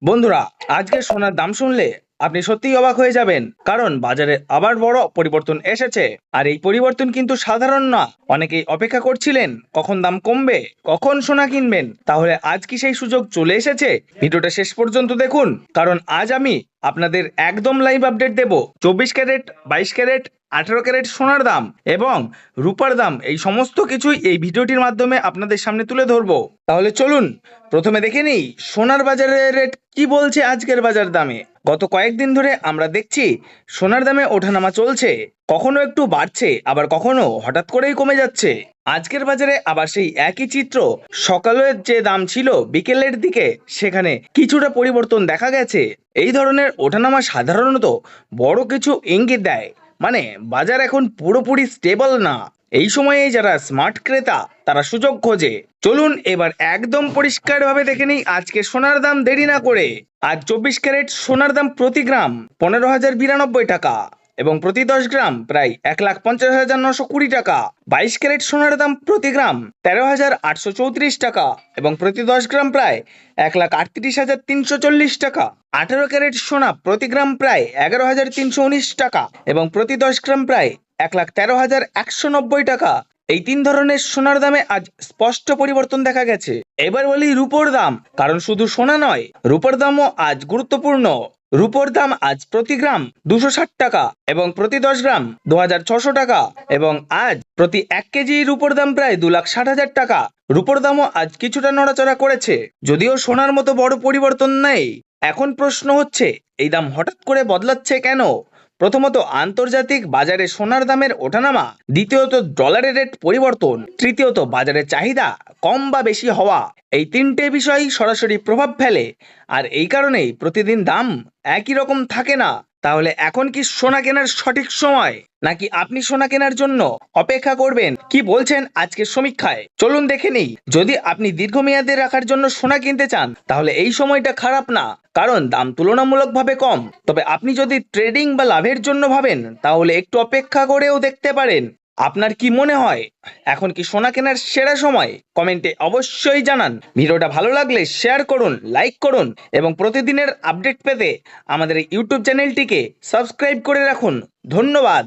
বন্ধুরা, আজকে সোনার দাম শুনলে আপনি সত্যিই অবাক হয়ে যাবেন, কারণ বাজারে আবার বড় পরিবর্তন এসেছে। আর এই পরিবর্তন কিন্তু সাধারণ না। অনেকেই অপেক্ষা করছিলেন কখন দাম কমবে, কখন সোনা কিনবেন। তাহলে আজ কি সেই সুযোগ চলে এসেছে? ভিডিওটা শেষ পর্যন্ত দেখুন, কারণ আজ আমি আপনাদের একদম লাইভ আপডেট দেব 24 ক্যারেট, 22 ক্যারেট, 18 ক্যারেট সোনার দাম এবং রূপার দাম, এই সমস্ত কিছুই এই ভিডিওটির মাধ্যমে আপনাদের সামনে তুলে ধরবো। তাহলে চলুন প্রথমে দেখে নিই সোনার বাজারের রেট কি বলছে আজকের বাজার দামে। গত কয়েকদিন ধরে আমরা দেখছি সোনার দামে ওঠানামা চলছে, কখনো একটু বাড়ছে, আবার কখনো হঠাৎ করেই কমে যাচ্ছে। আজকের বাজারে আবার সেই একই চিত্র। সকালের যে দাম ছিল বিকেলের দিকে, সেখানে কিছুটা পরিবর্তন দেখা গেছে। এই ধরনের ওঠানামা সাধারণত বড় কিছু ইঙ্গিত দেয়, মানে বাজার এখন পুরোপুরি স্টেবল না। এই সময়ে যারা স্মার্ট ক্রেতা তারা সুযোগ খোঁজে। চলুন এবার একদম পরিষ্কারভাবে দেখে নিই আজকে সোনার দাম। দেরি না করে, আজ 24 ক্যারেট সোনার দাম প্রতি গ্রাম 15,092 টাকা এবং প্রতি 10 গ্রাম প্রায় 1,50,920 টাকা। 22 ক্যারেট সোনার দাম প্রতি গ্রাম 13,834 টাকা এবং প্রতি 10 গ্রাম প্রায় 1,38,340 টাকা। 18 ক্যারেট সোনা প্রতি গ্রাম প্রায় 11,319 টাকা এবং প্রতি 10 গ্রাম প্রায় 1,13,190 টাকা। এই তিন ধরনের সোনার দামে আজ স্পষ্ট পরিবর্তন দেখা গেছে। এবার বলি রূপোর দাম, কারণ শুধু সোনা নয়, রূপোর দামও আজ গুরুত্বপূর্ণ। রূপোর দাম আজ প্রতি গ্রাম 260 টাকা এবং প্রতি 10 গ্রাম 2,600 টাকা এবং আজ প্রতি 1 কেজি রূপোর দাম প্রায় 2,60,000 টাকা। রূপোর দামও আজ কিছুটা নড়াচড়া করেছে, যদিও সোনার মতো বড় পরিবর্তন নেই। এখন প্রশ্ন হচ্ছে, এই দাম হঠাৎ করে বদলাচ্ছে কেন? প্রথমত আন্তর্জাতিক বাজারে সোনার দামের ওঠানামা, দ্বিতীয়ত ডলারের রেট পরিবর্তন, তৃতীয়ত বাজারের চাহিদা কম বা বেশি হওয়া। এই তিনটে বিষয় সরাসরি প্রভাব ফেলে, আর এই কারণেই প্রতিদিন দাম একই রকম থাকে না। তাহলে এখন কি সোনা কেনার সঠিক সময়, নাকি আপনি সোনা কেনার জন্য অপেক্ষা করবেন? কি বলছেন আজকের সমীক্ষায়, চলুন দেখে নিই। যদি আপনি দীর্ঘমেয়াদে রাখার জন্য সোনা কিনতে চান, তাহলে এই সময়টা খারাপ না, কারণ দাম তুলনামূলকভাবে কম। তবে আপনি যদি ট্রেডিং বা লাভের জন্য ভাবেন, তাহলে একটু অপেক্ষা করেও দেখতে পারেন। আপনার কি মনে হয়, এখন কি সোনা কেনার সেরা সময়? কমেন্টে অবশ্যই জানান। ভিডিওটা ভালো লাগলে শেয়ার করুন, লাইক করুন এবং প্রতিদিনের আপডেট পেতে আমাদের এই ইউটিউব চ্যানেলটিকে সাবস্ক্রাইব করে রাখুন। ধন্যবাদ।